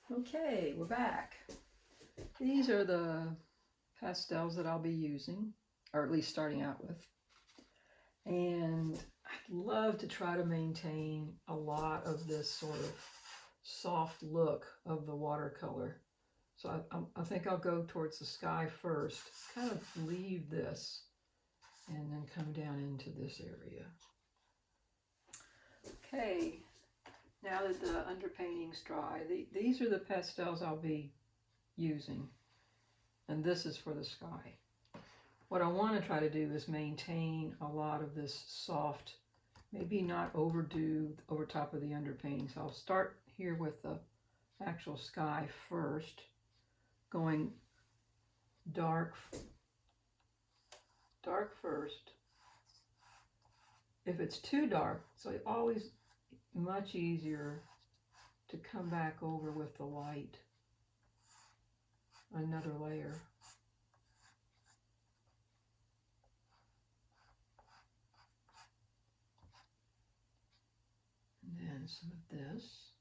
Okay, we're back. These are the pastels that I'll be using, or at least starting out with. And I'd love to try to maintain a lot of this sort of soft look of the watercolor. So I think I'll go towards the sky first, kind of leave this, and then come down into this area. Okay, now that the underpainting's dry, these are the pastels I'll be using. And this is for the sky. What I want to try to do is maintain a lot of this soft, maybe not overdo over top of the underpainting. So I'll start here with the actual sky first, going dark first. If it's too dark, so it's always much easier to come back over with the light, another layer. And then some of this.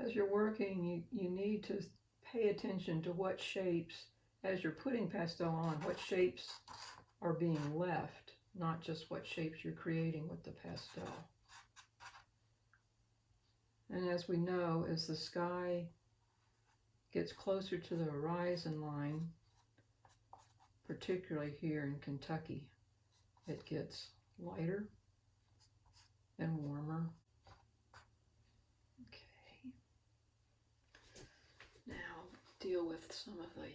As you're working, you need to pay attention to what shapes, as you're putting pastel on, what shapes are being left, not just what shapes you're creating with the pastel. And as we know, as the sky gets closer to the horizon line, particularly here in Kentucky, it gets lighter and warmer. Okay. Now deal with some of the...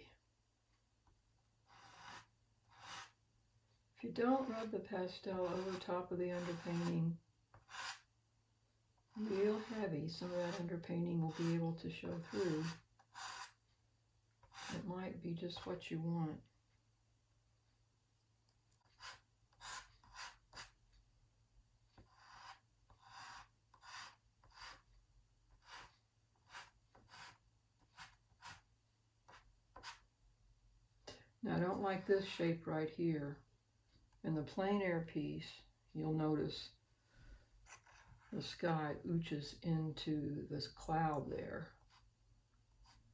If you don't rub the pastel over top of the underpainting real heavy, some of that underpainting will be able to show through. It might be just what you want. Now I don't like this shape right here. In the plein air piece, you'll notice the sky ooches into this cloud there.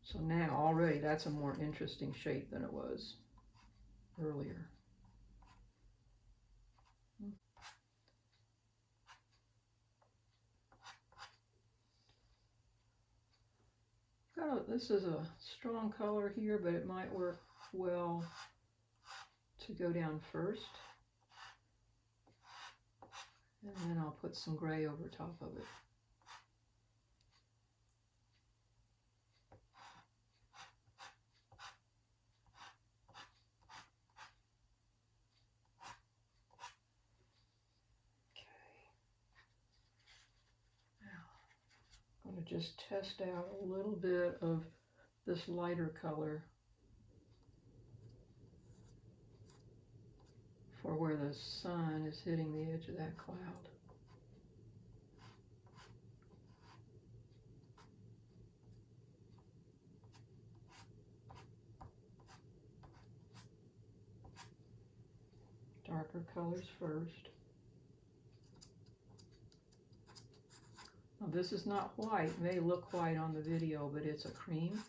So now already that's a more interesting shape than it was earlier. This is a strong color here, but it might work well to go down first. And then I'll put some gray over top of it. I'm going to just test out a little bit of this lighter color for where the sun is hitting the edge of that cloud. Darker colors first. Now this is not white. It may look white on the video, but it's a cream.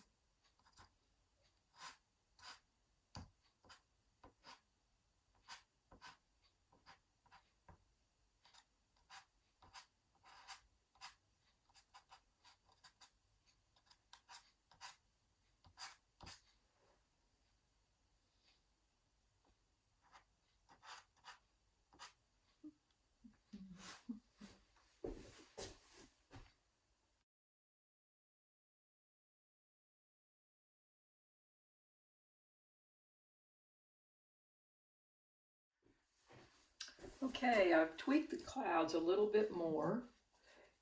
Okay, I've tweaked the clouds a little bit more.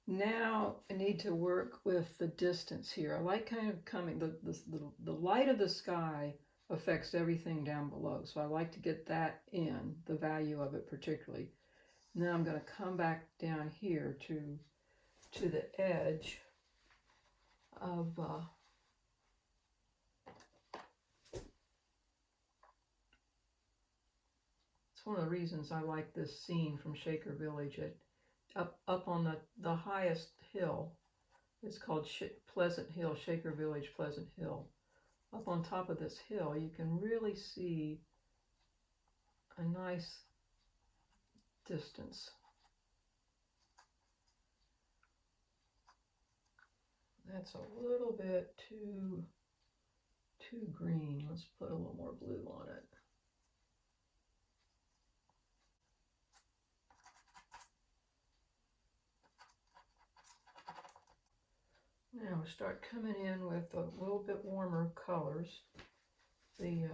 Now I need to work with the distance here. I like kind of coming, the light of the sky affects everything down below. So I like to get that in, the value of it particularly. Now I'm going to come back down here to the edge of it's one of the reasons I like this scene from Shaker Village. Up on the highest hill, it's called Pleasant Hill, Shaker Village, Pleasant Hill. Up on top of this hill, you can really see a nice distance. That's a little bit too green. Let's put a little more blue on it. Now start coming in with a little bit warmer colors. The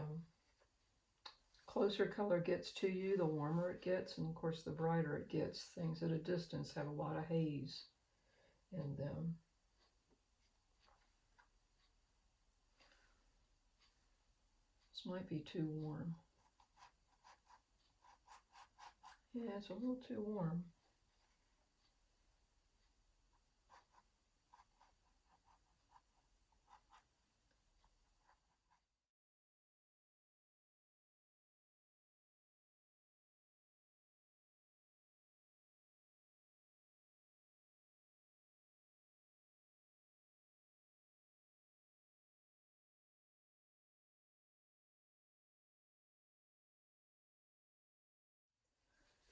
closer color gets to you, the warmer it gets, and of course the brighter it gets. Things at a distance have a lot of haze in them. This might be too warm. Yeah, it's a little too warm.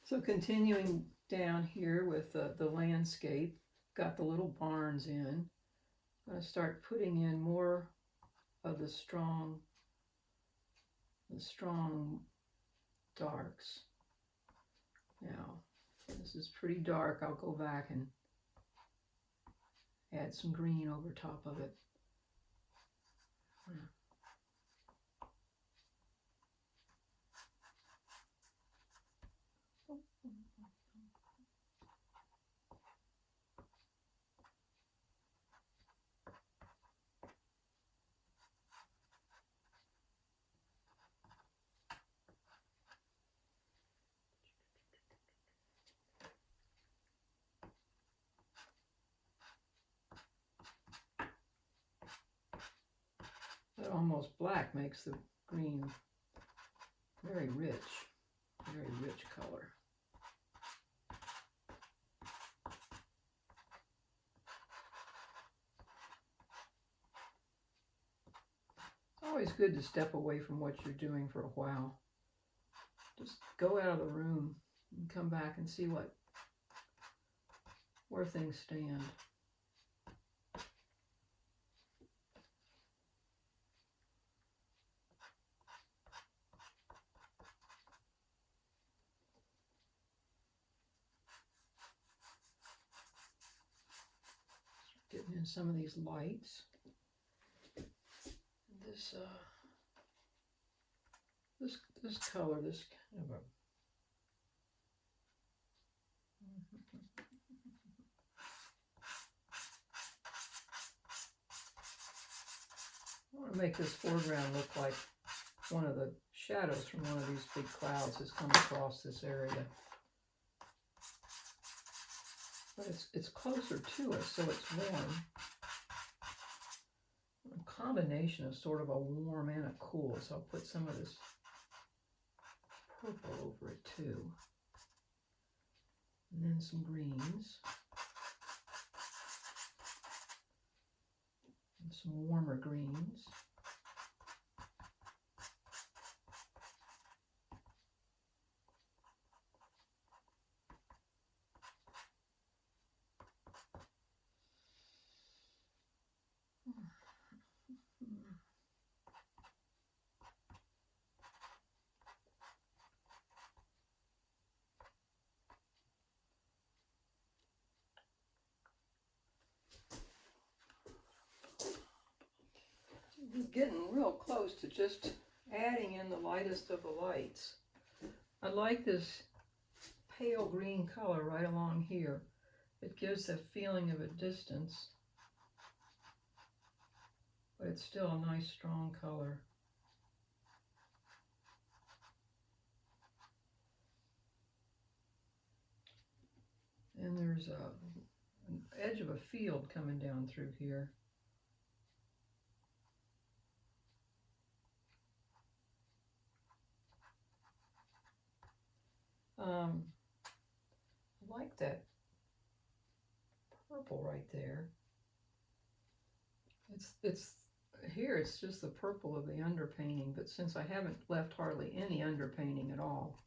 So continuing down here with the landscape, got the little barns in. I'm going to start putting in more of the strong darks. Now, this is pretty dark. I'll go back and add some green over top of it. That almost black makes the green very rich color. It's always good to step away from what you're doing for a while. Just go out of the room and come back and see where things stand. Getting in some of these lights. This color, this kind of a I want to make this foreground look like one of the shadows from one of these big clouds has come across this area. But it's closer to us, so it's warm. A combination of sort of a warm and a cool, so I'll put some of this purple over it too. And then some greens. And some warmer greens. Getting real close to just adding in the lightest of the lights. I like this pale green color right along here. It gives the feeling of a distance, but it's still a nice strong color. And there's an edge of a field coming down through here. I like that purple right there. It's here, it's just the purple of the underpainting, but since I haven't left hardly any underpainting at all,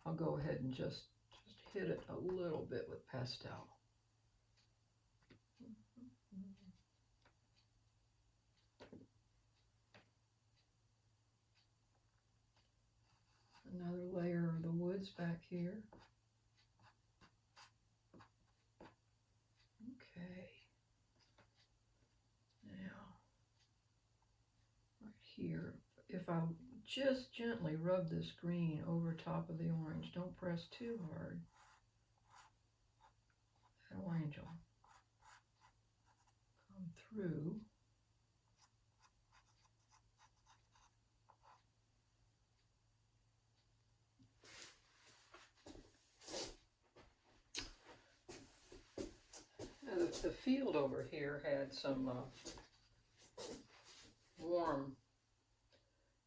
I'll go ahead and just hit it a little bit with pastel. Another layer of the woods back here. Okay. Now, right here, if I just gently rub this green over top of the orange, don't press too hard, that orange will come through. Now the field over here had some warm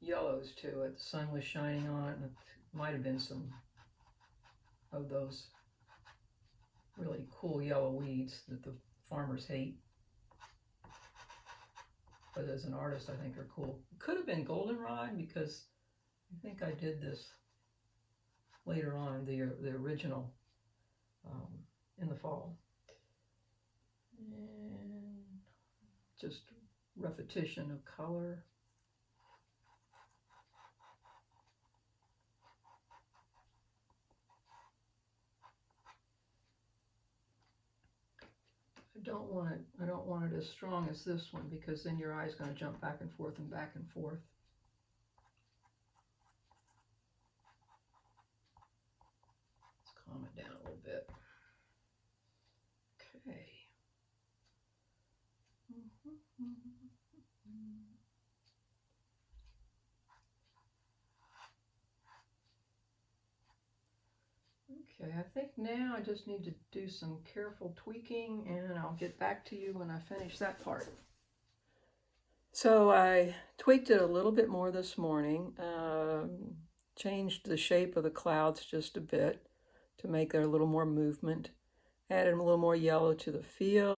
yellows to it. The sun was shining on it, and it might have been some of those really cool yellow weeds that the farmers hate. But as an artist, I think are cool. It could have been goldenrod, because I think I did this later on, the original, in the fall. And just repetition of color. I don't want it as strong as this one, because then your eye's going to jump back and forth and back and forth. Let's calm it down a little bit. Okay. Okay, I think now I just need to do some careful tweaking, and I'll get back to you when I finish that part. So I tweaked it a little bit more this morning, changed the shape of the clouds just a bit to make there a little more movement, added a little more yellow to the field.